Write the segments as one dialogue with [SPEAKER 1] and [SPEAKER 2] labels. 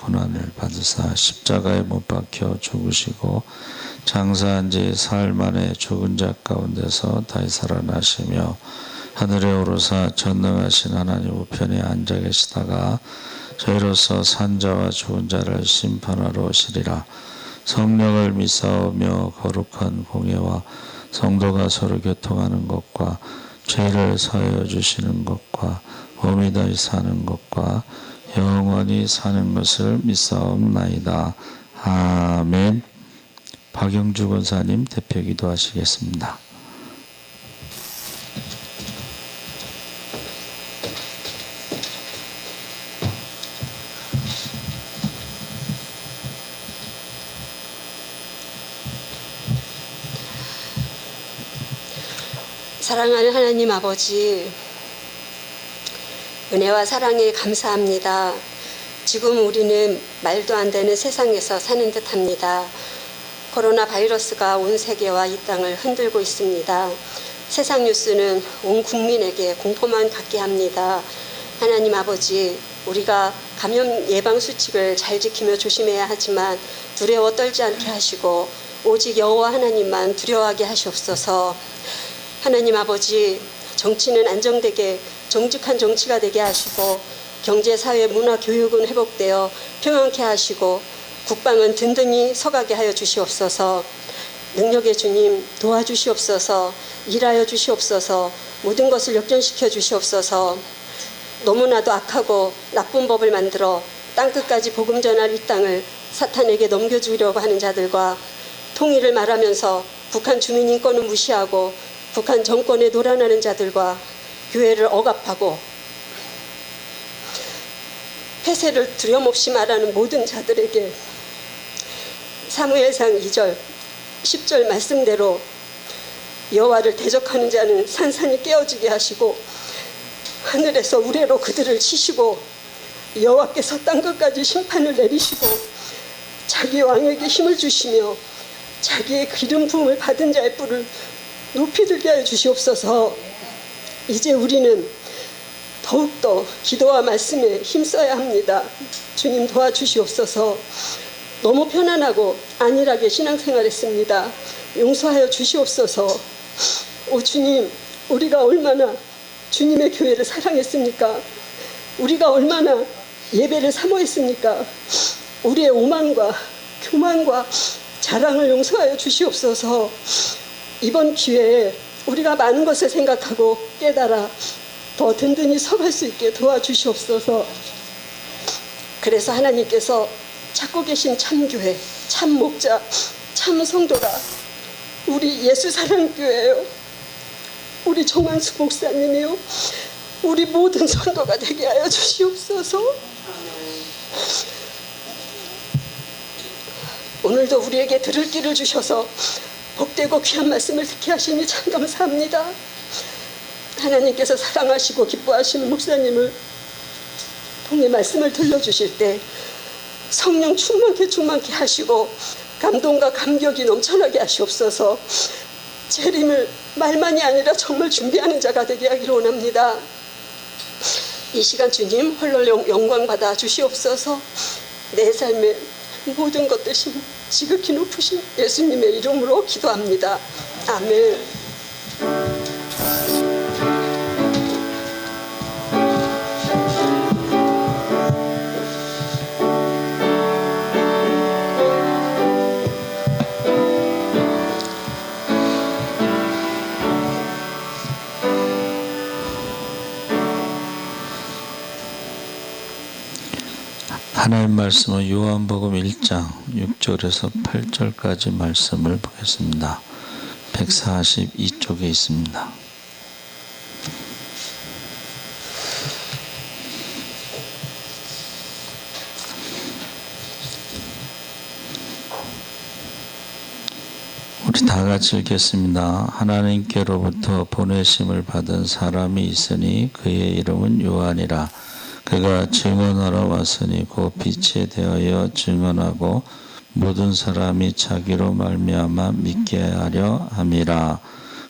[SPEAKER 1] 고난을 받으사 십자가에 못 박혀 죽으시고 장사한 지 사흘 만에 죽은 자 가운데서 다시 살아나시며 하늘에 오르사 전능하신 하나님 우편에 앉아 계시다가 저희로서 산자와 죽은 자를 심판하러 오시리라. 성령을 믿사오며 거룩한 공예와 성도가 서로 교통하는 것과 죄를 사하여 주시는 것과 몸이 다시 사는 것과 영원히 사는 것을 믿사옵나이다. 아멘. 박영주 권사님 대표 기도하시겠습니다.
[SPEAKER 2] 사랑하는 하나님 아버지, 은혜와 사랑에 감사합니다. 지금 우리는 말도 안 되는 세상에서 사는 듯합니다. 코로나 바이러스가 온 세계와 이 땅을 흔들고 있습니다. 세상 뉴스는 온 국민에게 공포만 갖게 합니다. 하나님 아버지, 우리가 감염 예방 수칙을 잘 지키며 조심해야 하지만 두려워 떨지 않게 하시고 오직 여호와 하나님만 두려워하게 하시옵소서. 하나님 아버지, 정치는 안정되게 정직한 정치가 되게 하시고 경제, 사회, 문화, 교육은 회복되어 평안케 하시고 국방은 든든히 서가게 하여 주시옵소서. 능력의 주님 도와주시옵소서. 일하여 주시옵소서. 모든 것을 역전시켜 주시옵소서. 너무나도 악하고 나쁜 법을 만들어 땅끝까지 복음 전할 이 땅을 사탄에게 넘겨주려고 하는 자들과 통일을 말하면서 북한 주민 인권을 무시하고 북한 정권에 노란하는 자들과 교회를 억압하고 폐쇄를 두려움없이 말하는 모든 자들에게 사무엘상 2절 10절 말씀대로 여호와를 대적하는 자는 산산이 깨어지게 하시고 하늘에서 우레로 그들을 치시고 여호와께서 땅끝까지 심판을 내리시고 자기 왕에게 힘을 주시며 자기의 기름 부음을 받은 자의 뿔을 높이 들게 하여 주시옵소서. 이제 우리는 더욱더 기도와 말씀에 힘써야 합니다. 주님 도와주시옵소서. 너무 편안하고 안일하게 신앙생활했습니다. 용서하여 주시옵소서. 오 주님, 우리가 얼마나 주님의 교회를 사랑했습니까? 우리가 얼마나 예배를 사모했습니까? 우리의 오만과 교만과 자랑을 용서하여 주시옵소서. 이번 기회에 우리가 많은 것을 생각하고 깨달아 더 든든히 서갈 수 있게 도와주시옵소서. 그래서 하나님께서 찾고 계신 참교회, 참목자, 참성도가 우리 예수사랑교회예요. 우리 정한수 목사님이요, 우리 모든 성도가 되게 하여 주시옵소서. 오늘도 우리에게 들을 길을 주셔서 복되고 귀한 말씀을 듣게 하시니 참 감사합니다. 하나님께서 사랑하시고 기뻐하시는 목사님을 통해 말씀을 들려주실 때 성령 충만케 하시고 감동과 감격이 넘쳐나게 하시옵소서. 재림을 말만이 아니라 정말 준비하는 자가 되게 하기를 원합니다. 이 시간 주님 홀로 영광 받아 주시옵소서. 내 삶의 모든 것 대신 지극히 높으신 예수님의 이름으로 기도합니다. 아멘.
[SPEAKER 1] 하나님 말씀은 요한복음 1장 6절에서 8절까지 말씀을 보겠습니다. 142쪽에 있습니다. 우리 다 같이 읽겠습니다. 하나님께로부터 보내심을 받은 사람이 있으니 그의 이름은 요한이라. 그가 증언하러 왔으니 곧 빛에 대하여 증언하고 모든 사람이 자기로 말미암아 믿게 하려 함이라.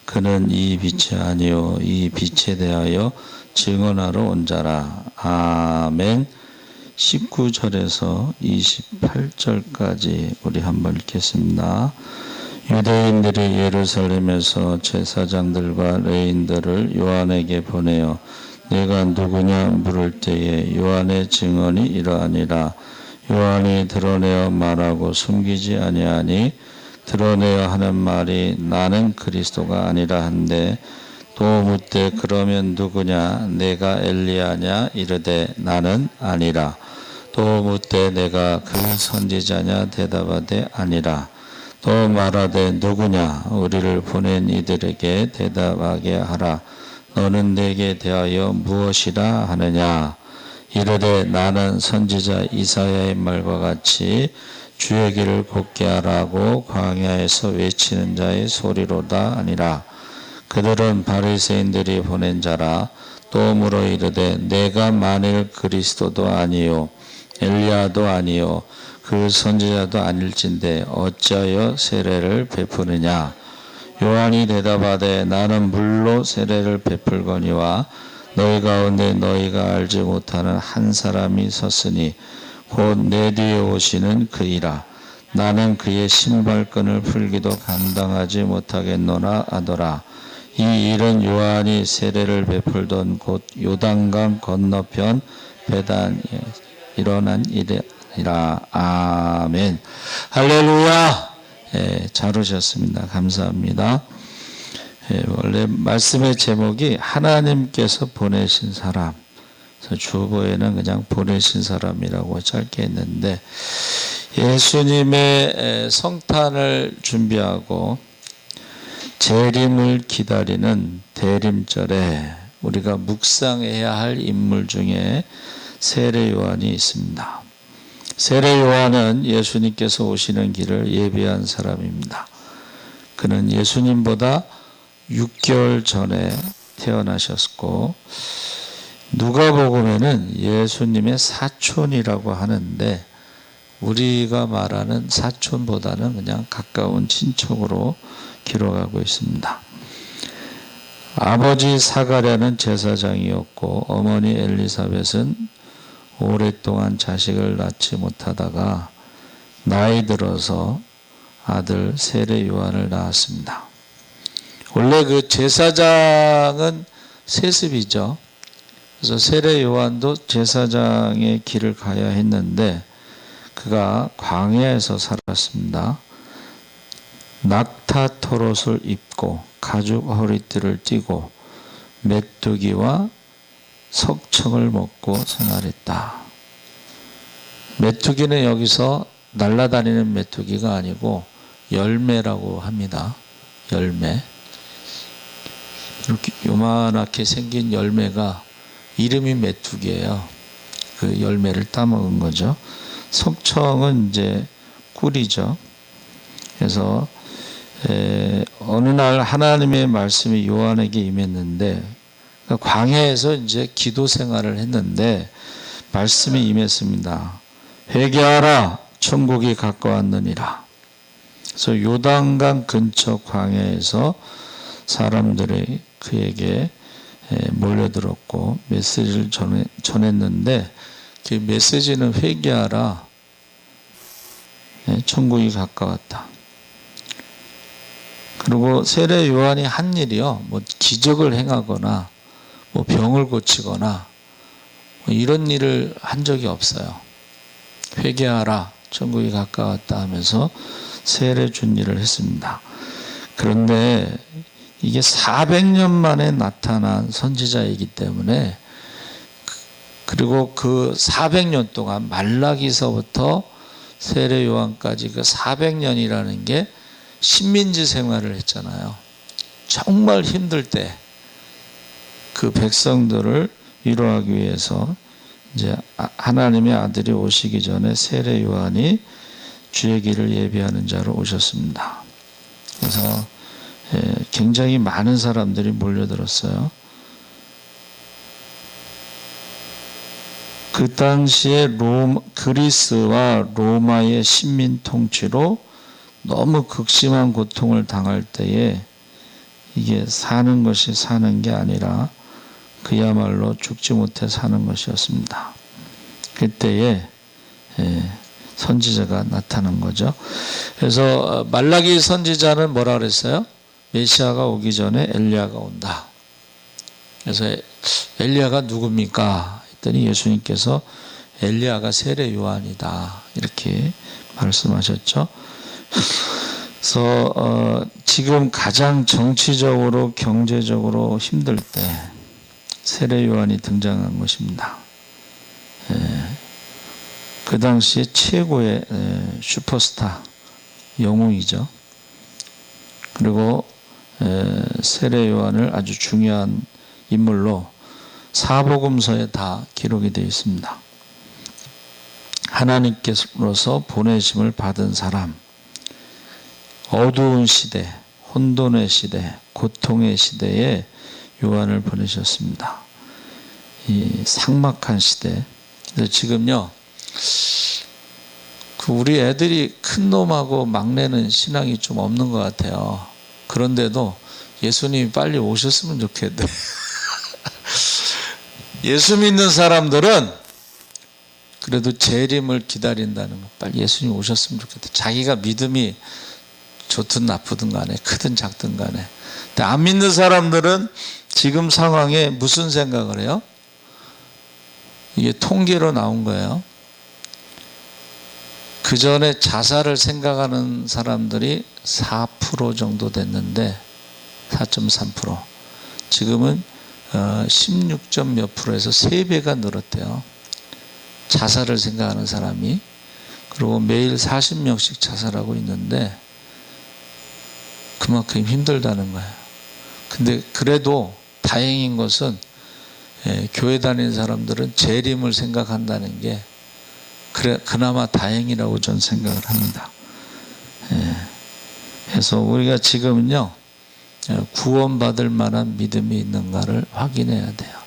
[SPEAKER 1] 그는 이 빛이 아니요 이 빛에 대하여 증언하러 온 자라. 아멘. 19절에서 28절까지 우리 한번 읽겠습니다. 유대인들이 예루살렘에서 제사장들과 레인들을 요한에게 보내어 네가 누구냐 물을 때에 요한의 증언이 이러하니라. 요한이 드러내어 말하고 숨기지 아니하니 드러내어 하는 말이 나는 그리스도가 아니라 한데 또 묻되 그러면 누구냐 내가 엘리야냐 이르되 나는 아니라. 또 묻되 내가 그 선지자냐 대답하되 아니라. 또 말하되 누구냐 우리를 보낸 이들에게 대답하게 하라. 너는 내게 대하여 무엇이라 하느냐. 이르되 나는 선지자 이사야의 말과 같이 주의 길을 곧게 하라고 광야에서 외치는 자의 소리로다 아니라. 그들은 바리새인들이 보낸 자라. 또 물어 이르되 내가 만일 그리스도도 아니요 엘리야도 아니요 그 선지자도 아닐진데 어찌하여 세례를 베푸느냐. 요한이 대답하되 나는 물로 세례를 베풀거니와 너희 가운데 너희가 알지 못하는 한 사람이 섰으니 곧 내 뒤에 오시는 그이라. 나는 그의 신발끈을 풀기도 감당하지 못하겠노라 하더라. 이 일은 요한이 세례를 베풀던 곳 요단강 건너편 베단에 일어난 일이라. 아멘. 할렐루야. 잘 오셨습니다. 감사합니다. 원래 말씀의 제목이 하나님께서 보내신 사람. 그래서 주보에는 그냥 보내신 사람이라고 짧게 했는데 예수님의 성탄을 준비하고 재림을 기다리는 대림절에 우리가 묵상해야 할 인물 중에 세례 요한이 있습니다. 세례 요한은 예수님께서 오시는 길을 예비한 사람입니다. 그는 예수님보다 6개월 전에 태어나셨고 누가복음에는 예수님의 사촌이라고 하는데 우리가 말하는 사촌보다는 그냥 가까운 친척으로 기록하고 있습니다. 아버지 사가랴는 제사장이었고 어머니 엘리사벳은 오랫동안 자식을 낳지 못하다가 나이 들어서 아들 세례 요한을 낳았습니다. 원래 그 제사장은 세습이죠. 그래서 세례 요한도 제사장의 길을 가야 했는데 그가 광야에서 살았습니다. 낙타 털옷을 입고 가죽 허리띠를 띠고 메뚜기와 석청을 먹고 생활했다. 메뚜기는 여기서 날아다니는 메뚜기가 아니고 열매라고 합니다. 열매. 이렇게 요만하게 생긴 열매가 이름이 메뚜기예요. 그 열매를 따먹은 거죠. 석청은 이제 꿀이죠. 그래서 어느 날 하나님의 말씀이 요한에게 임했는데 광야에서 이제 기도 생활을 했는데 말씀이 임했습니다. 회개하라 천국이 가까웠느니라. 그래서 요단강 근처 광야에서 사람들이 그에게 몰려들었고 메시지를 전했는데 그 메시지는 회개하라 천국이 가까웠다. 그리고 세례 요한이 한 일이요, 뭐 기적을 행하거나 뭐 병을 고치거나 뭐 이런 일을 한 적이 없어요. 회개하라 천국이 가까웠다 하면서 세례 준 일을 했습니다. 그런데 이게 400년 만에 나타난 선지자이기 때문에 그리고 그 400년 동안 말라기서부터 세례 요한까지 그 400년이라는 게 식민지 생활을 했잖아요. 정말 힘들 때 그 백성들을 위로하기 위해서 이제 하나님의 아들이 오시기 전에 세례 요한이 주의 길을 예비하는 자로 오셨습니다. 그래서 굉장히 많은 사람들이 몰려들었어요. 그 당시에 그리스와 로마의 식민 통치로 너무 극심한 고통을 당할 때에 이게 사는 것이 사는 게 아니라 그야말로 죽지 못해 사는 것이었습니다. 그때에 선지자가 나타난 거죠. 그래서 말라기 선지자는 뭐라 그랬어요? 메시아가 오기 전에 엘리야가 온다. 그래서 엘리야가 누굽니까? 했더니 예수님께서 엘리야가 세례 요한이다. 이렇게 말씀하셨죠. 그래서 지금 가장 정치적으로 경제적으로 힘들 때 세례 요한이 등장한 것입니다. 그 당시에 최고의 슈퍼스타 영웅이죠. 그리고 세례 요한을 아주 중요한 인물로 사복음서에 다 기록이 되어 있습니다. 하나님께로서 보내심을 받은 사람, 어두운 시대, 혼돈의 시대, 고통의 시대에 요한을 보내셨습니다. 이 삭막한 시대. 그래서 지금요, 우리 애들이 큰 놈하고 막내는 신앙이 좀 없는 것 같아요. 그런데도 예수님이 빨리 오셨으면 좋겠네. 예수 믿는 사람들은 그래도 재림을 기다린다는 거. 빨리 예수님 오셨으면 좋겠다. 자기가 믿음이 좋든 나쁘든 간에 크든 작든 간에. 근데 안 믿는 사람들은 지금 상황에 무슨 생각을 해요? 이게 통계로 나온 거예요. 그 전에 자살을 생각하는 사람들이 4% 정도 됐는데 4.3%. 지금은 16점 몇 프로에서 3배가 늘었대요. 자살을 생각하는 사람이. 그리고 매일 40명씩 자살하고 있는데 그만큼 힘들다는 거예요. 근데 그래도 다행인 것은 교회 다니는 사람들은 재림을 생각한다는 게 그나마 다행이라고 저는 생각을 합니다. 그래서 우리가 지금은요, 구원받을 만한 믿음이 있는가를 확인해야 돼요.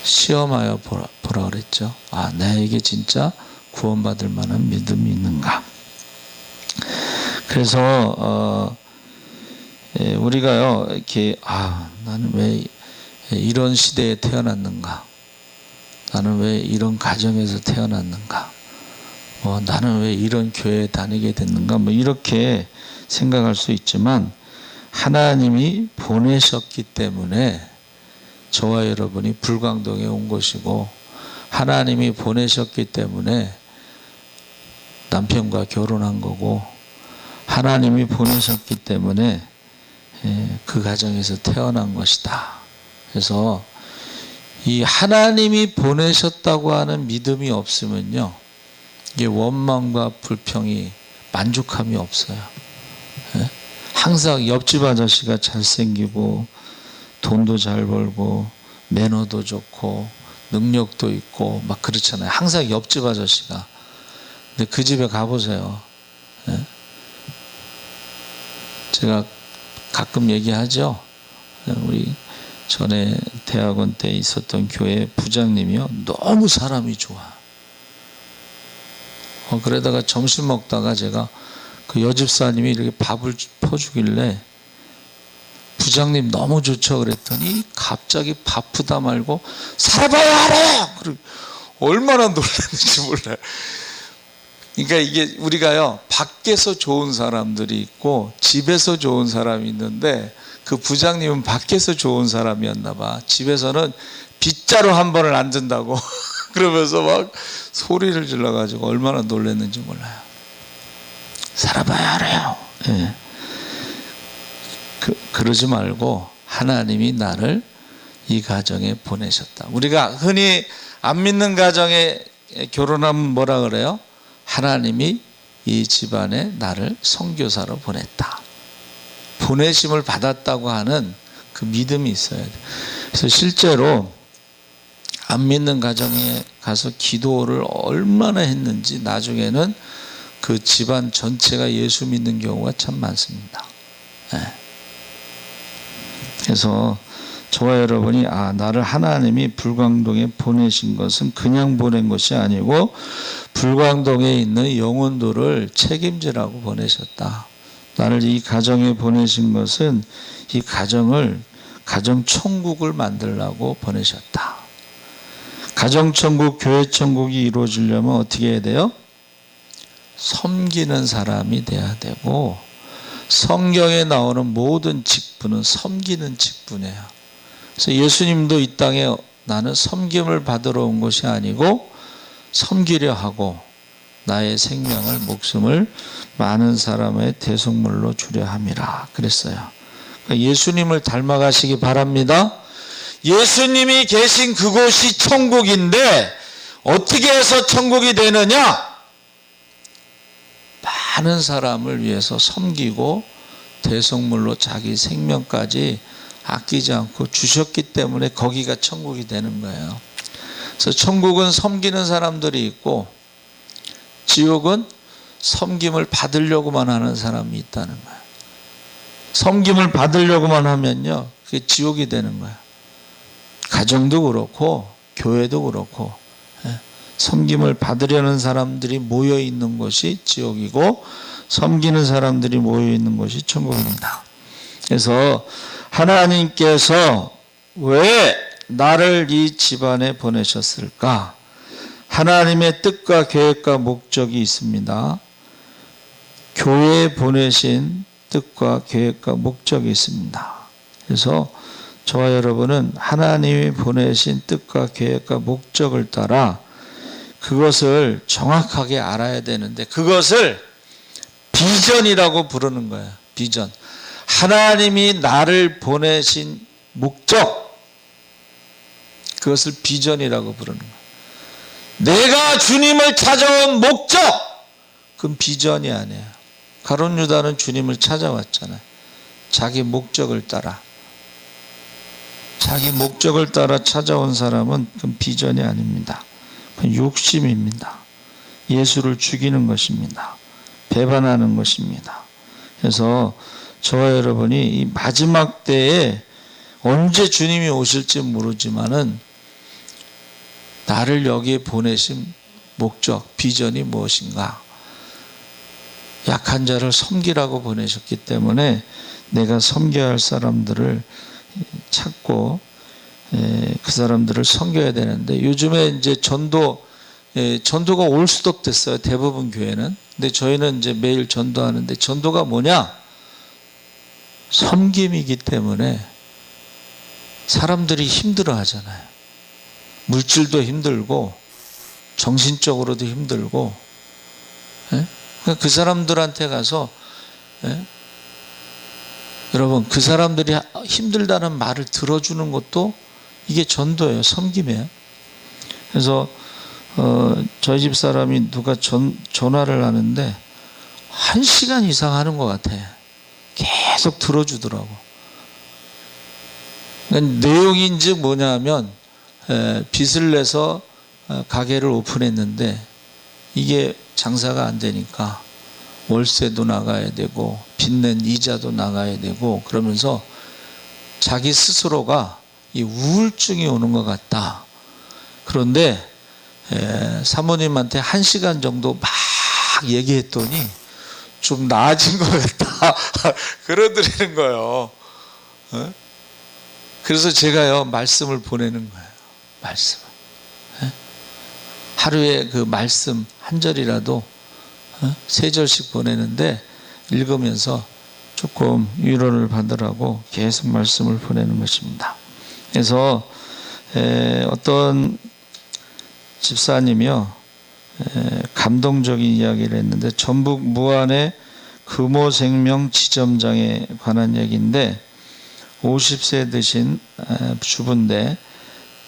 [SPEAKER 1] 시험하여 보라 그랬죠. 아, 나에게 진짜 구원받을 만한 믿음이 있는가. 그래서 우리가요, 이렇게 나는 왜 이런 시대에 태어났는가? 나는 왜 이런 가정에서 태어났는가? 나는 왜 이런 교회에 다니게 됐는가? 이렇게 생각할 수 있지만 하나님이 보내셨기 때문에 저와 여러분이 불광동에 온 것이고, 하나님이 보내셨기 때문에 남편과 결혼한 거고, 하나님이 보내셨기 때문에 그 가정에서 태어난 것이다. 그래서 이 하나님이 보내셨다고 하는 믿음이 없으면요, 이게 원망과 불평이, 만족함이 없어요. 항상 옆집 아저씨가 잘생기고 돈도 잘 벌고 매너도 좋고 능력도 있고 막 그렇잖아요. 항상 옆집 아저씨가. 근데 그 집에 가보세요. 제가 가끔 얘기하죠. 우리 전에 대학원 때 있었던 교회 부장님이요, 너무 사람이 좋아. 그러다가 점심 먹다가 제가 그 여집사님이 이렇게 밥을 퍼주길래 부장님 너무 좋죠 그랬더니 갑자기 바쁘다 말고 살아봐야 알아요. 얼마나 놀랐는지 몰라요. 그러니까 이게 우리가요, 밖에서 좋은 사람들이 있고 집에서 좋은 사람이 있는데, 그 부장님은 밖에서 좋은 사람이었나 봐. 집에서는 빗자루 한 번을 안 든다고 그러면서 막 소리를 질러가지고 얼마나 놀랐는지 몰라요. 살아봐야 알아요. 그러지 말고 하나님이 나를 이 가정에 보내셨다. 우리가 흔히 안 믿는 가정에 결혼하면 뭐라 그래요? 하나님이 이 집안에 나를 선교사로 보냈다. 보내심을 받았다고 하는 그 믿음이 있어야 돼. 그래서 실제로 안 믿는 가정에 가서 기도를 얼마나 했는지 나중에는 그 집안 전체가 예수 믿는 경우가 참 많습니다. 그래서 저와 여러분이 나를 하나님이 불광동에 보내신 것은 그냥 보낸 것이 아니고 불광동에 있는 영혼들을 책임지라고 보내셨다. 나를 이 가정에 보내신 것은 이 가정 천국을 만들라고 보내셨다. 가정천국, 교회천국이 이루어지려면 어떻게 해야 돼요? 섬기는 사람이 돼야 되고, 성경에 나오는 모든 직분은 섬기는 직분이에요. 그래서 예수님도 이 땅에 나는 섬김을 받으러 온 것이 아니고 섬기려 하고 나의 생명을, 목숨을 많은 사람의 대속물로 주려 함이라 그랬어요. 그러니까 예수님을 닮아가시기 바랍니다. 예수님이 계신 그곳이 천국인데 어떻게 해서 천국이 되느냐? 많은 사람을 위해서 섬기고 대속물로 자기 생명까지 아끼지 않고 주셨기 때문에 거기가 천국이 되는 거예요. 그래서 천국은 섬기는 사람들이 있고 지옥은 섬김을 받으려고만 하는 사람이 있다는 거예요. 섬김을 받으려고만 하면요, 그게 지옥이 되는 거예요. 가정도 그렇고 교회도 그렇고 섬김을 받으려는 사람들이 모여 있는 곳이 지옥이고 섬기는 사람들이 모여 있는 곳이 천국입니다. 그래서 하나님께서 왜 나를 이 집안에 보내셨을까? 하나님의 뜻과 계획과 목적이 있습니다. 교회에 보내신 뜻과 계획과 목적이 있습니다. 그래서 저와 여러분은 하나님이 보내신 뜻과 계획과 목적을 따라 그것을 정확하게 알아야 되는데 그것을 비전이라고 부르는 거예요. 비전. 하나님이 나를 보내신 목적, 그것을 비전이라고 부르는 거예요. 내가 주님을 찾아온 목적, 그건 비전이 아니에요. 가룟 유다는 주님을 찾아왔잖아요. 자기 목적을 따라. 자기 목적을 따라 찾아온 사람은 그건 비전이 아닙니다. 그건 욕심입니다. 예수를 죽이는 것입니다. 배반하는 것입니다. 그래서 저와 여러분이 이 마지막 때에 언제 주님이 오실지 모르지만은 나를 여기에 보내신 목적, 비전이 무엇인가? 약한 자를 섬기라고 보내셨기 때문에 내가 섬겨야 할 사람들을 찾고 그 사람들을 섬겨야 되는데 요즘에 이제 전도가 올 수도 됐어요. 대부분 교회는. 근데 저희는 이제 매일 전도하는데 전도가 뭐냐? 섬김이기 때문에 사람들이 힘들어 하잖아요. 물질도 힘들고 정신적으로도 힘들고 그 사람들한테 가서 여러분 그 사람들이 힘들다는 말을 들어주는 것도 이게 전도예요. 섬김이에요. 그래서 저희 집 사람이 누가 전화를 하는데 1시간 이상 하는 것 같아요. 계속 들어주더라고. 그러니까 내용이 이제 뭐냐면 빚을 내서 가게를 오픈했는데 이게 장사가 안 되니까 월세도 나가야 되고 빚낸 이자도 나가야 되고 그러면서 자기 스스로가 이 우울증이 오는 것 같다. 그런데 사모님한테 1시간 정도 막 얘기했더니 좀 나아진 것 같다. 그러더라는 거예요. 그래서 제가요 말씀을 보내는 거예요. 말씀. 하루에 그 말씀 한 절이라도 3절씩 보내는데 읽으면서 조금 위로를 받으라고 계속 말씀을 보내는 것입니다. 그래서 어떤 집사님이요 감동적인 이야기를 했는데 전북 무안의 금호생명 지점장에 관한 얘기인데 50세 되신 주부인데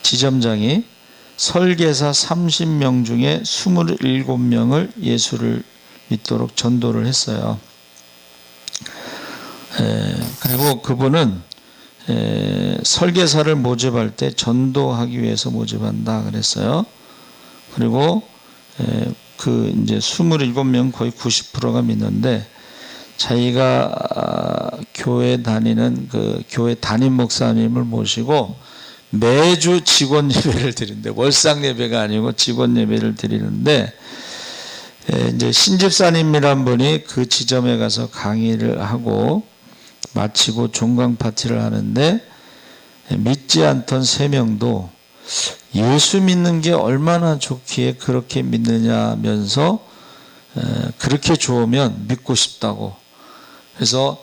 [SPEAKER 1] 지점장이 설계사 30명 중에 27명을 예수를 믿도록 전도를 했어요. 그리고 그분은 설계사를 모집할 때 전도하기 위해서 모집한다 그랬어요. 그리고 그 이제 27명 거의 90%가 믿는데 자기가 교회 다니는 그 교회 담임 목사님을 모시고 매주 직원 예배를 드리는데 월상 예배가 아니고 직원 예배를 드리는데 이제 신집사님이란 분이 그 지점에 가서 강의를 하고 마치고 종강 파티를 하는데 믿지 않던 3명도 예수 믿는 게 얼마나 좋기에 그렇게 믿느냐면서 그렇게 좋으면 믿고 싶다고. 그래서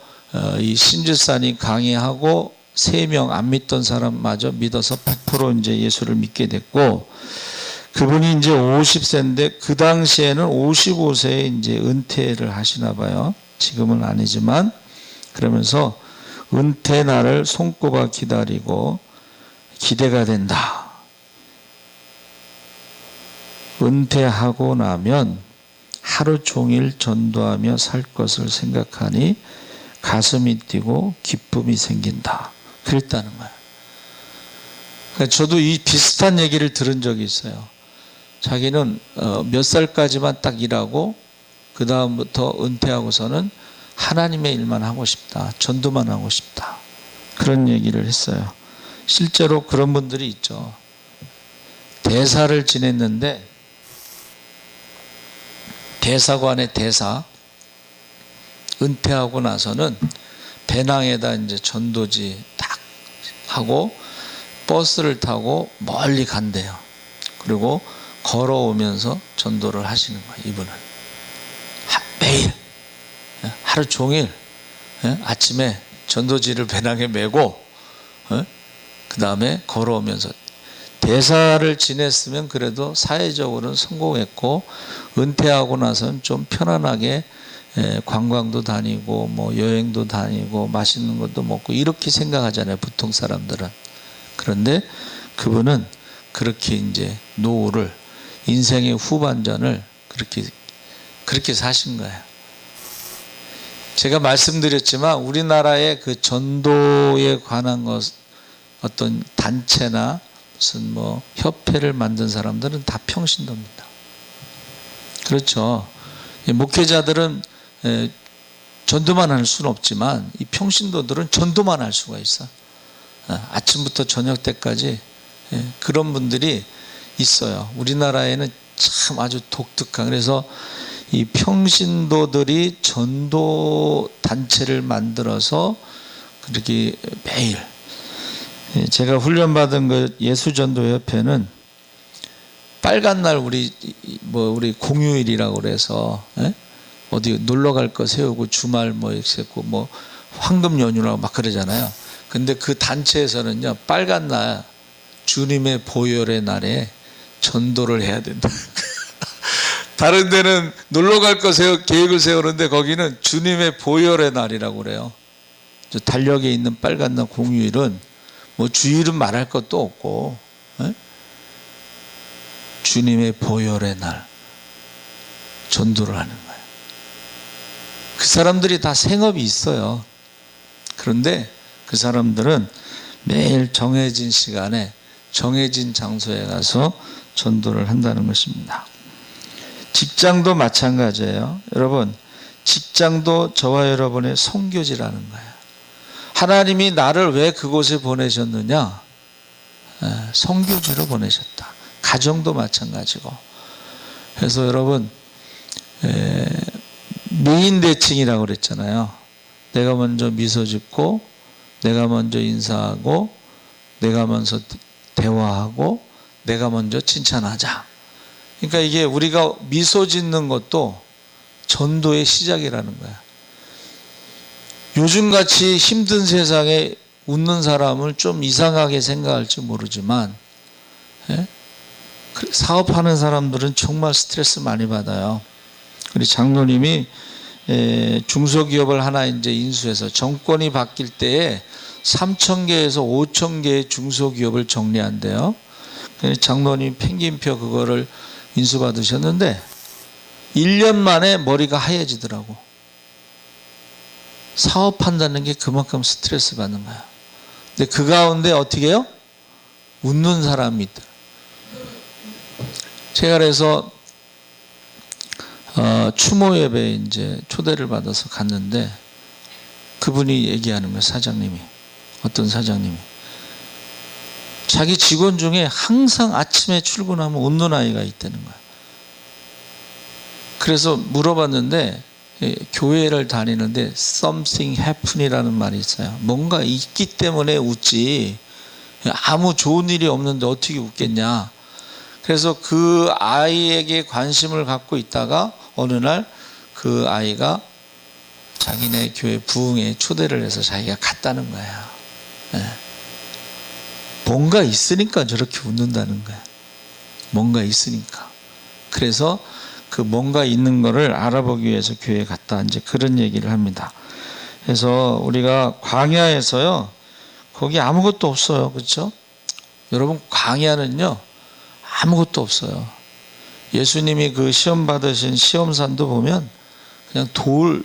[SPEAKER 1] 이 신주산이 강의하고 3명 안 믿던 사람마저 믿어서 100% 이제 예수를 믿게 됐고, 그분이 이제 50세인데 그 당시에는 55세에 이제 은퇴를 하시나 봐요. 지금은 아니지만. 그러면서 은퇴 날을 손꼽아 기다리고 기대가 된다. 은퇴하고 나면 하루 종일 전도하며 살 것을 생각하니 가슴이 뛰고 기쁨이 생긴다. 그랬다는 거예요. 그러니까 저도 이 비슷한 얘기를 들은 적이 있어요. 자기는 몇 살까지만 딱 일하고 그 다음부터 은퇴하고서는 하나님의 일만 하고 싶다. 전도만 하고 싶다. 그런 얘기를 했어요. 실제로 그런 분들이 있죠. 대사를 지냈는데 대사관의 대사 은퇴하고 나서는 배낭에다 이제 전도지 딱 하고 버스를 타고 멀리 간대요. 그리고 걸어오면서 전도를 하시는 거예요. 이분은 매일 하루 종일 아침에 전도지를 배낭에 메고 그 다음에 걸어오면서, 대사를 지냈으면 그래도 사회적으로는 성공했고 은퇴하고 나서는 좀 편안하게 관광도 다니고 뭐 여행도 다니고 맛있는 것도 먹고 이렇게 생각하잖아요, 보통 사람들은. 그런데 그분은 그렇게 이제 노후를, 인생의 후반전을 그렇게 사신 거예요. 제가 말씀드렸지만 우리나라의 그 전도에 관한 것, 어떤 단체나 무슨 뭐 협회를 만든 사람들은 다 평신도입니다. 그렇죠. 목회자들은 전도만 할 수는 없지만 이 평신도들은 전도만 할 수가 있어. 아침부터 저녁 때까지 그런 분들이 있어요. 우리나라에는 참 아주 독특한, 그래서 이 평신도들이 전도 단체를 만들어서 그렇게 매일, 제가 훈련받은 그 예수전도협회는 빨간 날 우리 공휴일이라고 그래서 어디 놀러 갈 거 세우고 주말 뭐 이렇게 했고 뭐 황금 연휴라고 막 그러잖아요. 근데 그 단체에서는요, 빨간 날 주님의 보혈의 날에 전도를 해야 된다. 다른 데는 놀러 갈 거 계획을 세우는데 거기는 주님의 보혈의 날이라고 그래요. 저 달력에 있는 빨간 날 공휴일은 뭐 주일은 말할 것도 없고 주님의 보혈의 날 전도를 하는 거예요. 그 사람들이 다 생업이 있어요. 그런데 그 사람들은 매일 정해진 시간에 정해진 장소에 가서 전도를 한다는 것입니다. 직장도 마찬가지예요. 여러분, 직장도 저와 여러분의 선교지라는 거예요. 하나님이 나를 왜 그곳에 보내셨느냐? 선교지로 보내셨다. 가정도 마찬가지고. 그래서 여러분, 미인대칭이라고 그랬잖아요. 내가 먼저 미소 짓고, 내가 먼저 인사하고, 내가 먼저 대화하고, 내가 먼저 칭찬하자. 그러니까 이게 우리가 미소 짓는 것도 전도의 시작이라는 거야. 요즘같이 힘든 세상에 웃는 사람을 좀 이상하게 생각할지 모르지만 사업하는 사람들은 정말 스트레스 많이 받아요. 우리 장로님이 중소기업을 하나 이제 인수해서 정권이 바뀔 때에 3,000개에서 5,000개의 중소기업을 정리한대요. 장로님 펭귄표 그거를 인수받으셨는데 1년 만에 머리가 하얘지더라고. 사업한다는 게 그만큼 스트레스 받는 거야. 근데 그 가운데 어떻게 해요? 웃는 사람이 있다. 제가 그래서 추모 예배에 이제 초대를 받아서 갔는데 그분이 얘기하는 거예요. 사장님이, 어떤 사장님이 자기 직원 중에 항상 아침에 출근하면 웃는 아이가 있다는 거야. 그래서 물어봤는데 교회를 다니는데 something happen이라는 말이 있어요. 뭔가 있기 때문에 웃지 아무 좋은 일이 없는데 어떻게 웃겠냐. 그래서 그 아이에게 관심을 갖고 있다가 어느 날 그 아이가 자기네 교회 부흥회 초대를 해서 자기가 갔다는 거야. 뭔가 있으니까 저렇게 웃는다는 거야. 뭔가 있으니까. 그래서 그 뭔가 있는 거를 알아보기 위해서 교회에 갔다. 이제 그런 얘기를 합니다. 그래서 우리가 광야에서요, 거기 아무것도 없어요. 그렇죠? 여러분, 광야는요, 아무것도 없어요. 예수님이 그 시험 받으신 시험산도 보면 그냥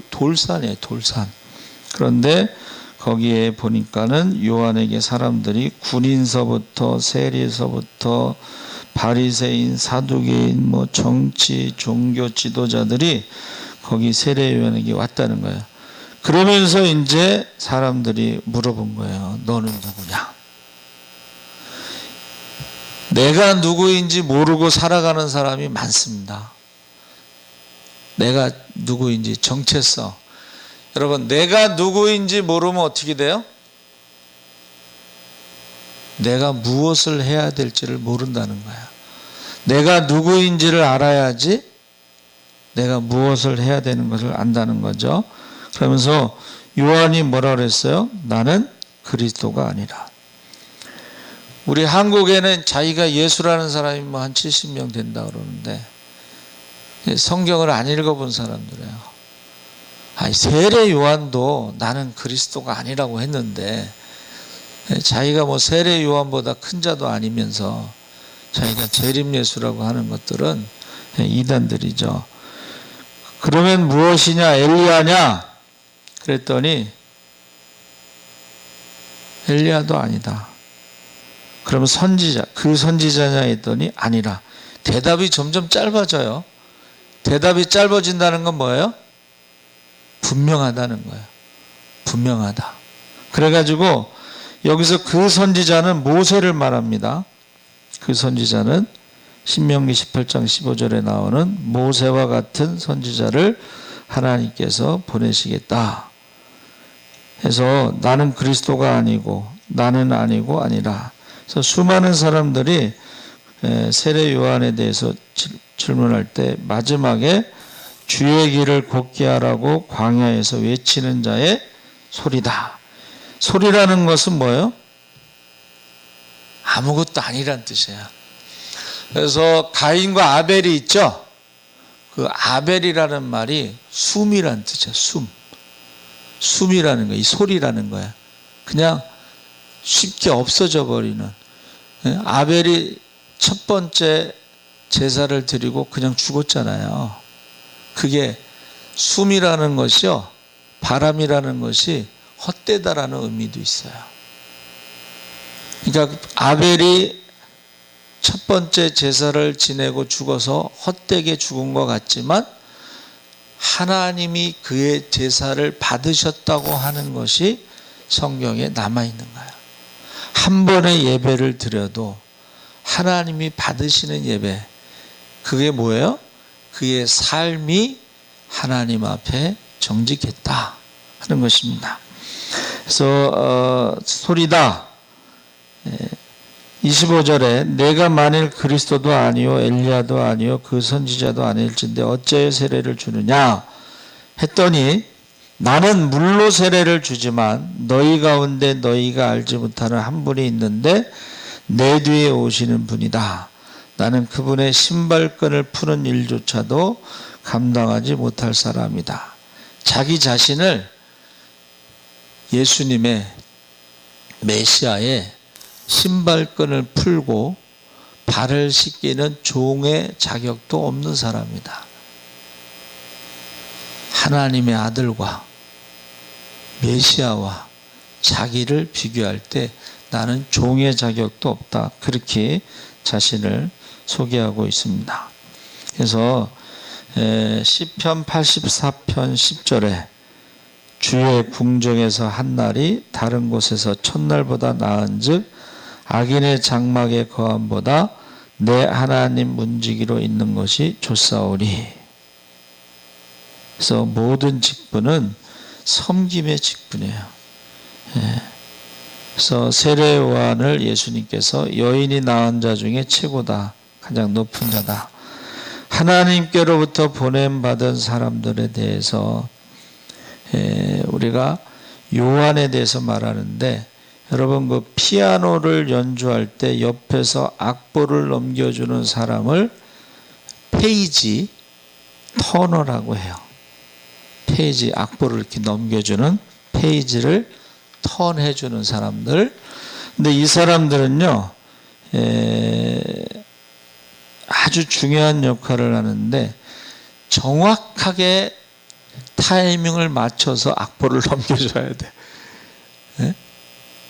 [SPEAKER 1] 돌산이에요, 돌산. 그런데 거기에 보니까는 요한에게 사람들이 군인서부터 세리서부터 바리새인, 사두개인, 뭐 정치, 종교 지도자들이 거기 세례 요한에게 왔다는 거예요. 그러면서 이제 사람들이 물어본 거예요. 너는 누구냐? 내가 누구인지 모르고 살아가는 사람이 많습니다. 내가 누구인지 정체성. 여러분, 내가 누구인지 모르면 어떻게 돼요? 내가 무엇을 해야 될지를 모른다는 거야. 내가 누구인지를 알아야지 내가 무엇을 해야 되는 것을 안다는 거죠. 그러면서 요한이 뭐라 그랬어요? 나는 그리스도가 아니라. 우리 한국에는 자기가 예수라는 사람이 뭐 한 70명 된다 그러는데 성경을 안 읽어본 사람들이에요. 아니, 세례 요한도 나는 그리스도가 아니라고 했는데 자기가 뭐 세례 요한보다 큰 자도 아니면서 자기가 재림 예수라고 하는 것들은 이단들이죠. 그러면 무엇이냐? 엘리야냐? 그랬더니 엘리야도 아니다. 그러면 선지자, 그 선지자냐 했더니 아니라. 대답이 점점 짧아져요. 대답이 짧아진다는 건 뭐예요? 분명하다는 거예요. 분명하다. 그래가지고 여기서 그 선지자는 모세를 말합니다. 그 선지자는 신명기 18장 15절에 나오는 모세와 같은 선지자를 하나님께서 보내시겠다. 해서 나는 그리스도가 아니고 나는 아니고 아니라. 그래서 수많은 사람들이 세례 요한에 대해서 질문할 때 마지막에 주의 길을 곱게 하라고 광야에서 외치는 자의 소리다. 소리라는 것은 뭐예요? 아무것도 아니란 뜻이에요. 그래서 가인과 아벨이 있죠? 그 아벨이라는 말이 숨이란 뜻이에요. 숨. 숨이라는 거예요. 이 소리라는 거예요. 그냥 쉽게 없어져 버리는. 아벨이 첫 번째 제사를 드리고 그냥 죽었잖아요. 그게 숨이라는 것이요, 바람이라는 것이 헛되다라는 의미도 있어요. 그러니까 아벨이 첫 번째 제사를 지내고 죽어서 헛되게 죽은 것 같지만 하나님이 그의 제사를 받으셨다고 하는 것이 성경에 남아있는 거예요. 한 번의 예배를 드려도 하나님이 받으시는 예배, 그게 뭐예요? 그의 삶이 하나님 앞에 정직했다 하는 것입니다. 그래서 소리다. 25절에 내가 만일 그리스도도 아니요 엘리야도 아니요 그 선지자도 아닐진데 어찌하여 세례를 주느냐 했더니 나는 물로 세례를 주지만 너희 가운데 너희가 알지 못하는 한 분이 있는데 내 뒤에 오시는 분이다. 나는 그분의 신발끈을 푸는 일조차도 감당하지 못할 사람이다. 자기 자신을 예수님의 메시아의 신발끈을 풀고 발을 씻기는 종의 자격도 없는 사람이다. 하나님의 아들과 메시아와 자기를 비교할 때 나는 종의 자격도 없다. 그렇게 자신을 소개하고 있습니다. 그래서 시편 84편 10절에 주의 궁정에서 한 날이 다른 곳에서 첫날보다 나은즉 악인의 장막의 거함보다 내 하나님 문지기로 있는 것이 좋사오니. 그래서 모든 직분은 섬김의 직분이에요. 그래서 세례 요한을 예수님께서 여인이 낳은 자 중에 최고다, 가장 높은 자다. 하나님께로부터 보냄받은 사람들에 대해서 우리가 요한에 대해서 말하는데, 여러분 그 피아노를 연주할 때 옆에서 악보를 넘겨주는 사람을 페이지 터너라고 해요. 페이지, 악보를 이렇게 넘겨주는, 페이지를 턴해주는 사람들. 근데 이 사람들은요 아주 중요한 역할을 하는데, 정확하게 타이밍을 맞춰서 악보를 넘겨줘야 돼. 예?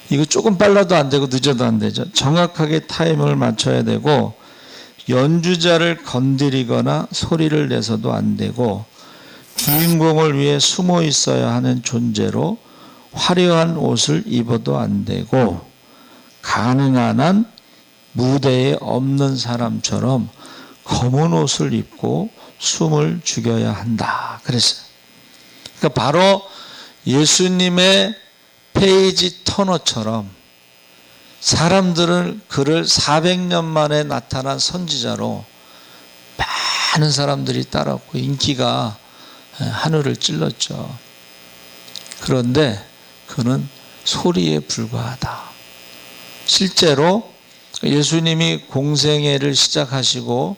[SPEAKER 1] 이거 조금 빨라도 안 되고 늦어도 안 되죠. 정확하게 타이밍을 맞춰야 되고, 연주자를 건드리거나 소리를 내서도 안 되고, 주인공을 위해 숨어 있어야 하는 존재로 화려한 옷을 입어도 안 되고, 가능한 한 무대에 없는 사람처럼 검은 옷을 입고 숨을 죽여야 한다 그랬어요. 그러니까 바로 예수님의 페이지 터너처럼 사람들은 그를 400년 만에 나타난 선지자로 많은 사람들이 따랐고 인기가 하늘을 찔렀죠. 그런데 그는 소리에 불과하다. 실제로 예수님이 공생애를 시작하시고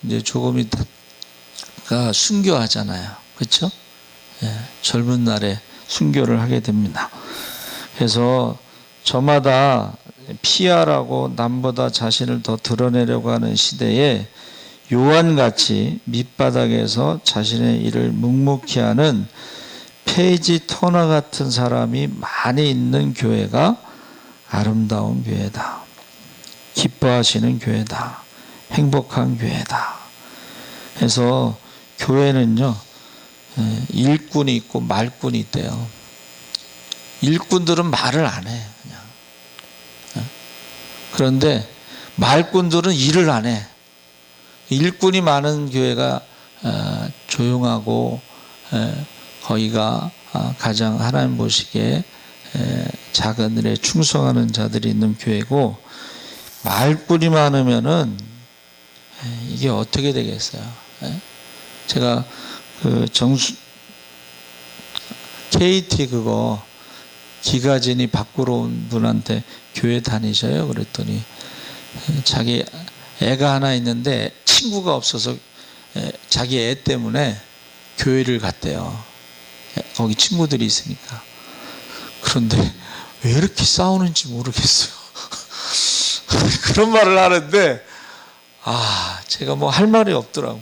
[SPEAKER 1] 이제 조금 있다가 순교하잖아요. 그렇죠? 젊은 날에 순교를 하게 됩니다. 그래서 저마다 피하라고 남보다 자신을 더 드러내려고 하는 시대에 요한같이 밑바닥에서 자신의 일을 묵묵히 하는 페이지 터너 같은 사람이 많이 있는 교회가 아름다운 교회다. 기뻐하시는 교회다. 행복한 교회다. 그래서 교회는요, 일꾼이 있고 말꾼이 있대요. 일꾼들은 말을 안 해, 그냥. 그런데 말꾼들은 일을 안 해. 일꾼이 많은 교회가 조용하고 거기가 가장 하나님 보시기에 작은 일에 충성하는 자들이 있는 교회고, 말꾼이 많으면은 이게 어떻게 되겠어요? 제가 그 KT 그거 기가진이 밖으로 온 분한테 교회 다니셔요? 그랬더니 자기 애가 하나 있는데 친구가 없어서 자기 애 때문에 교회를 갔대요. 거기 친구들이 있으니까. 그런데 왜 이렇게 싸우는지 모르겠어요. 그런 말을 하는데 제가 뭐 할 말이 없더라고.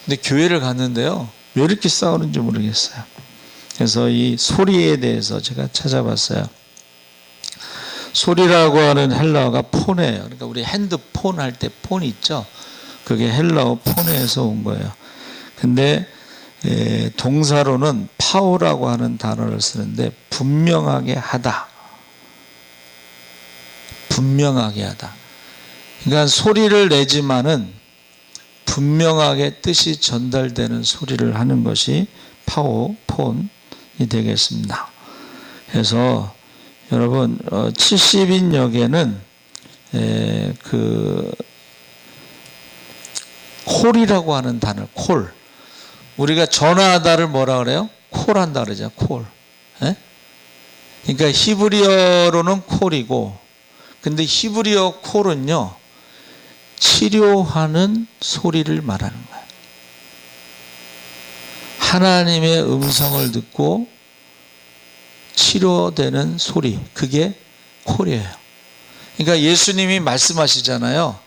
[SPEAKER 1] 근데 교회를 갔는데요, 왜 이렇게 싸우는지 모르겠어요. 그래서 이 소리에 대해서 제가 찾아봤어요. 소리라고 하는 헬라어가 폰이에요. 그러니까 우리 핸드폰 할 때 폰 있죠? 그게 헬라어 폰에서 온 거예요. 근데 동사로는 파오라고 하는 단어를 쓰는데, 분명하게 하다. 분명하게 하다. 그러니까 소리를 내지만은 분명하게 뜻이 전달되는 소리를 하는 것이 파오, 폰이 되겠습니다. 그래서 여러분 70인 역에는 그 콜이라고 하는 단어, 콜. 우리가 전화하다를 뭐라 그래요? 콜한다 그러죠. 콜. 그러니까 히브리어로는 콜이고, 근데 히브리어 콜은요, 치료하는 소리를 말하는 거예요. 하나님의 음성을 듣고 치료되는 소리, 그게 콜이에요. 그러니까 예수님이 말씀하시잖아요.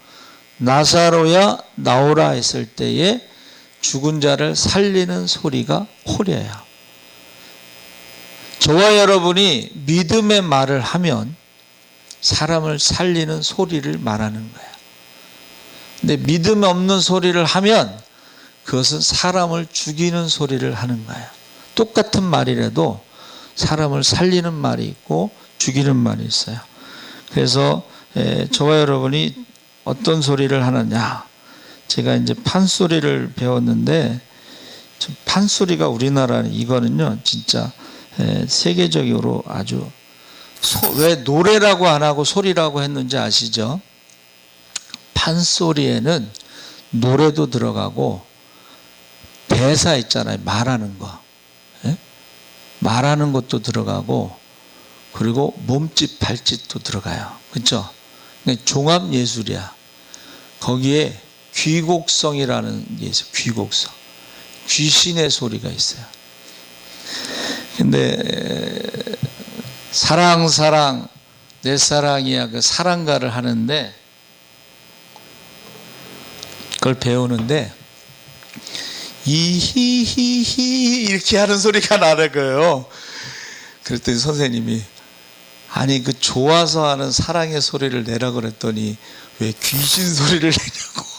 [SPEAKER 1] 나사로야 나오라 했을 때에 죽은 자를 살리는 소리가 콜이에요. 저와 여러분이 믿음의 말을 하면 사람을 살리는 소리를 말하는 거예요. 근데 믿음 없는 소리를 하면 그것은 사람을 죽이는 소리를 하는 거예요. 똑같은 말이라도 사람을 살리는 말이 있고 죽이는 말이 있어요. 그래서 저와 여러분이 어떤 소리를 하느냐, 제가 이제 판소리를 배웠는데, 판소리가 우리나라 이거는요 진짜 세계적으로 아주 왜 노래라고 안 하고 소리라고 했는지 아시죠? 판소리에는 노래도 들어가고 대사 있잖아요. 말하는 거. 예? 말하는 것도 들어가고 그리고 몸짓 발짓도 들어가요. 그렇죠? 종합 예술이야. 거기에 귀곡성이라는 게 있어요. 귀곡성. 귀신의 소리가 있어요. 근데 사랑 내 사랑이야 그 사랑가를 하는데 그걸 배우는데 이히히히 이렇게 하는 소리가 나는 거예요. 그랬더니 선생님이 아니 그 좋아서 하는 사랑의 소리를 내라 그랬더니 왜 귀신 소리를 내냐고.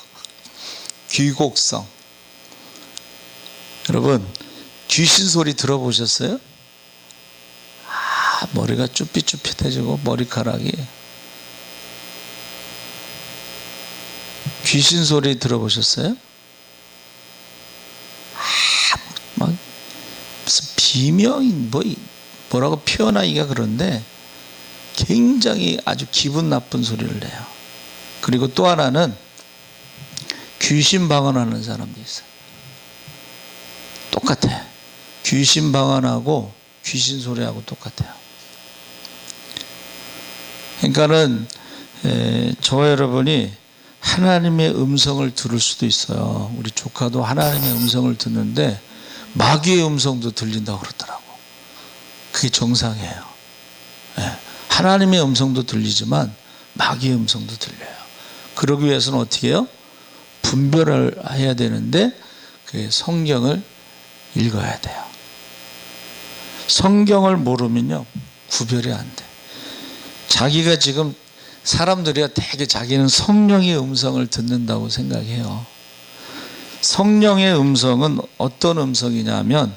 [SPEAKER 1] 귀곡성. 여러분 귀신 소리 들어보셨어요? 머리가 쭈삣쭈삣해지고 머리카락이. 귀신 소리 들어보셨어요? 막 무슨 비명이 뭐라고 표현하기가 그런데 굉장히 아주 기분 나쁜 소리를 내요. 그리고 또 하나는 귀신 방언하는 사람도 있어요. 똑같아요. 귀신 방언하고 귀신 소리하고 똑같아요. 그러니까는 저와 여러분이 하나님의 음성을 들을 수도 있어요. 우리 조카도 하나님의 음성을 듣는데 마귀의 음성도 들린다고 그러더라고. 그게 정상이에요. 하나님의 음성도 들리지만 마귀의 음성도 들려요. 그러기 위해서는 어떻게 해요? 분별을 해야 되는데 그 성경을 읽어야 돼요. 성경을 모르면요 구별이 안 돼. 자기가 지금 사람들이야 되게 자기는 성령의 음성을 듣는다고 생각해요. 성령의 음성은 어떤 음성이냐면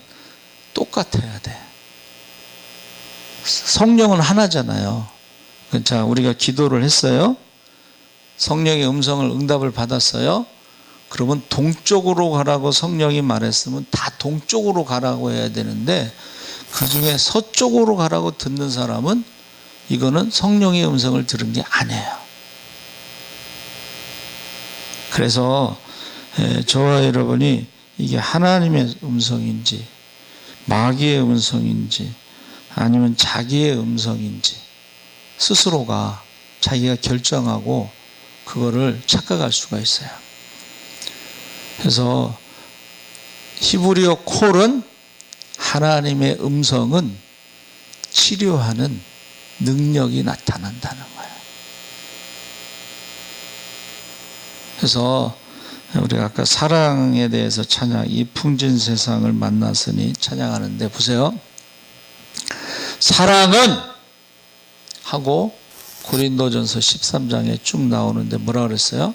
[SPEAKER 1] 똑같아야 돼. 성령은 하나잖아요. 자, 우리가 기도를 했어요. 성령의 음성을 응답을 받았어요. 그러면 동쪽으로 가라고 성령이 말했으면 다 동쪽으로 가라고 해야 되는데 그 중에 서쪽으로 가라고 듣는 사람은 이거는 성령의 음성을 들은 게 아니에요. 그래서 저와 여러분이 이게 하나님의 음성인지 마귀의 음성인지 아니면 자기의 음성인지 스스로가 자기가 결정하고 그거를 착각할 수가 있어요. 그래서 히브리어 콜은 하나님의 음성은 치료하는 능력이 나타난다는 거예요. 그래서 우리가 아까 사랑에 대해서 찬양, 이 풍진 세상을 만났으니 찬양하는데 보세요. 사랑은 하고 고린도전서 13장에 쭉 나오는데 뭐라 그랬어요?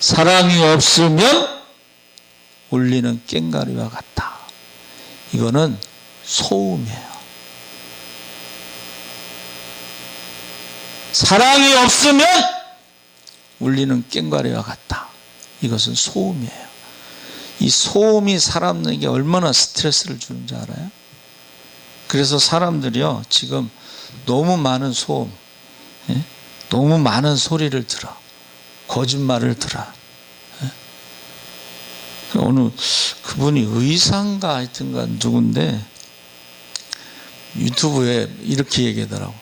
[SPEAKER 1] 사랑이 없으면 울리는 꽹과리와 같다. 이거는 소음이에요. 사랑이 없으면 울리는 꽹과리와 같다. 이것은 소음이에요. 이 소음이 사람에게 얼마나 스트레스를 주는지 알아요? 그래서 사람들이요 지금 너무 많은 소음, 너무 많은 소리를 들어, 거짓말을 들어. 오늘 그분이 의사인가 하여튼가 누군데 유튜브에 이렇게 얘기하더라고.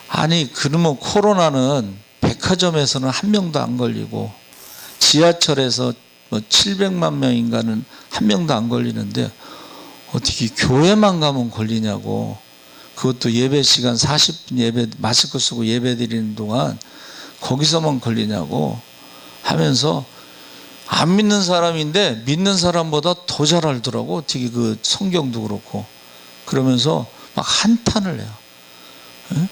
[SPEAKER 1] 아니 그러면 코로나는 백화점에서는 한 명도 안 걸리고 지하철에서 뭐 700만 명인가는 한 명도 안 걸리는데 어떻게 교회만 가면 걸리냐고. 그것도 예배 시간 40분 예배 마스크 쓰고 예배 드리는 동안 거기서만 걸리냐고 하면서 안 믿는 사람인데 믿는 사람보다 더 잘 알더라고. 어떻게 그 성경도 그렇고. 그러면서 막 한탄을 해요. 에?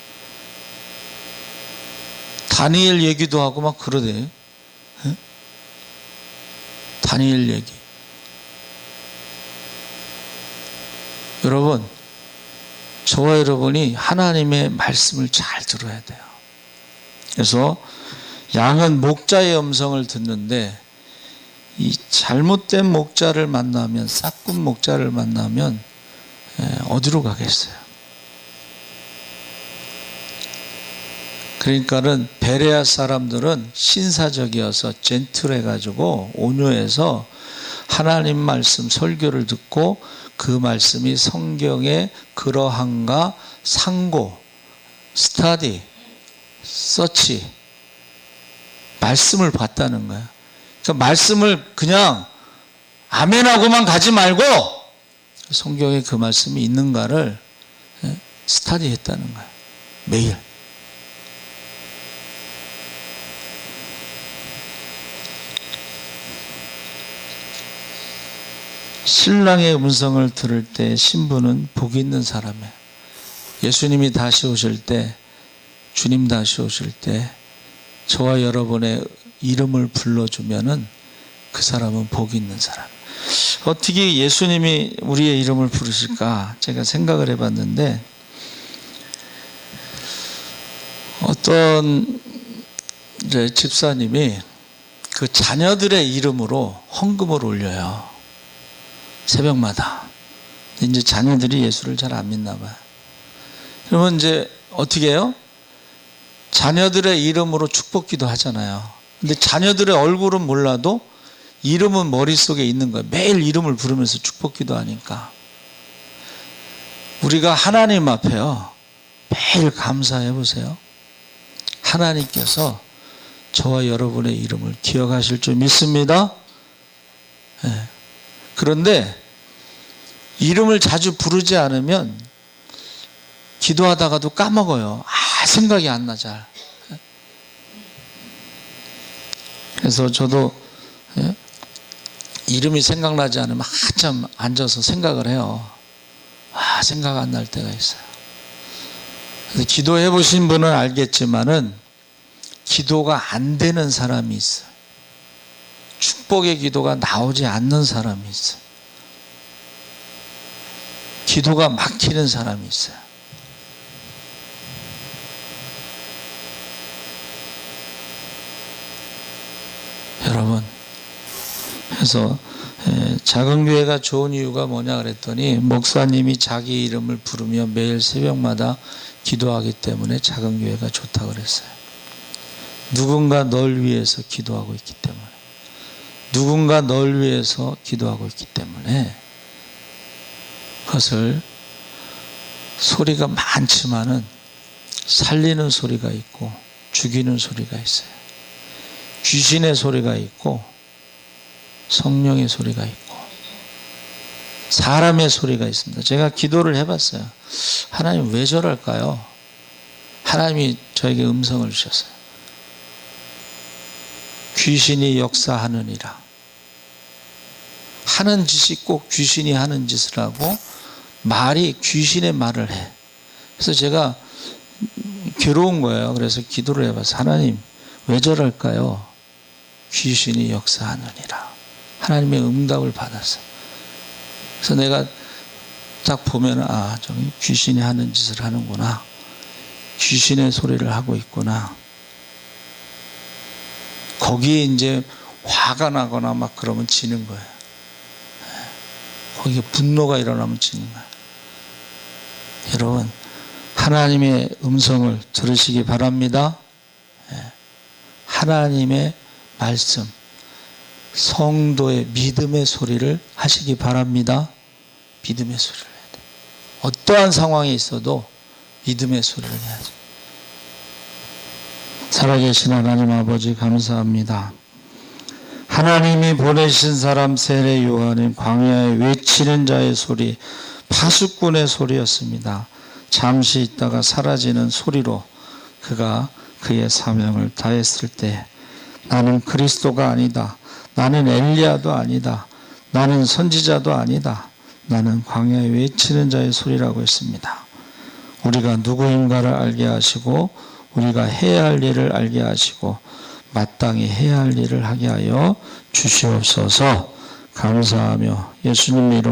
[SPEAKER 1] 다니엘 얘기도 하고 막 그러대. 에? 다니엘 얘기. 여러분, 저와 여러분이 하나님의 말씀을 잘 들어야 돼요. 그래서 양은 목자의 음성을 듣는데 이 잘못된 목자를 만나면, 싹군 목자를 만나면 어디로 가겠어요? 그러니까는 베레아 사람들은 신사적이어서 젠틀해가지고 온유해서 하나님 말씀 설교를 듣고 그 말씀이 성경의 그러한가 상고, 스터디, 서치, 말씀을 봤다는 거예요. 그러니까 말씀을 그냥 아멘하고만 가지 말고 성경에 그 말씀이 있는가를 스터디했다는 거예요. 매일. 신랑의 음성을 들을 때 신부는 복이 있는 사람이에요. 예수님이 다시 오실 때, 주님 다시 오실 때 저와 여러분의 이름을 불러주면은 그 사람은 복이 있는 사람. 어떻게 예수님이 우리의 이름을 부르실까 제가 생각을 해봤는데, 어떤 이제 집사님이 그 자녀들의 이름으로 헌금을 올려요. 새벽마다. 이제 자녀들이 예수를 잘 안 믿나 봐요. 그러면 이제 어떻게 해요? 자녀들의 이름으로 축복기도 하잖아요. 근데 자녀들의 얼굴은 몰라도 이름은 머릿속에 있는 거예요. 매일 이름을 부르면서 축복기도 하니까. 우리가 하나님 앞에요, 매일 감사해 보세요. 하나님께서 저와 여러분의 이름을 기억하실 줄 믿습니다. 네. 그런데 이름을 자주 부르지 않으면 기도하다가도 까먹어요. 생각이 안 나 잘. 그래서 저도 이름이 생각나지 않으면 한참 앉아서 생각을 해요. 생각 안 날 때가 있어요. 그래서 기도해 보신 분은 알겠지만은 기도가 안 되는 사람이 있어요. 축복의 기도가 나오지 않는 사람이 있어요. 기도가 막히는 사람이 있어요. 여러분, 그래서 작은 교회가 좋은 이유가 뭐냐 그랬더니, 목사님이 자기 이름을 부르며 매일 새벽마다 기도하기 때문에 작은 교회가 좋다고 그랬어요. 누군가 널 위해서 기도하고 있기 때문에, 누군가 널 위해서 기도하고 있기 때문에, 그것을 소리가 많지만은 살리는 소리가 있고 죽이는 소리가 있어요. 귀신의 소리가 있고 성령의 소리가 있고 사람의 소리가 있습니다. 제가 기도를 해봤어요. 하나님 왜 저럴까요? 하나님이 저에게 음성을 주셨어요. 귀신이 역사하느니라. 하는 짓이 꼭 귀신이 하는 짓을 하고 말이 귀신의 말을 해. 그래서 제가 괴로운 거예요. 그래서 기도를 해봤어요. 하나님 왜 저럴까요? 귀신이 역사하느니라. 하나님의 응답을 받았어요. 그래서 내가 딱 보면 저기 귀신이 하는 짓을 하는구나. 귀신의 소리를 하고 있구나. 거기에 이제 화가 나거나 막 그러면 지는 거예요. 거기에 분노가 일어나면 지는 거예요. 여러분, 하나님의 음성을 들으시기 바랍니다. 하나님의 말씀, 성도의 믿음의 소리를 하시기 바랍니다. 믿음의 소리를 해야 돼요. 어떠한 상황이 있어도 믿음의 소리를 해야죠. 살아계신 하나님 아버지 감사합니다. 하나님이 보내신 사람 세례 요한은 광야에 외치는 자의 소리, 파수꾼의 소리였습니다. 잠시 있다가 사라지는 소리로 그가 그의 사명을 다했을 때, 나는 그리스도가 아니다. 나는 엘리야도 아니다. 나는 선지자도 아니다. 나는 광야에 외치는 자의 소리라고 했습니다. 우리가 누구인가를 알게 하시고 우리가 해야 할 일을 알게 하시고 마땅히 해야 할 일을 하게 하여 주시옵소서. 감사하며 예수님의 이름으로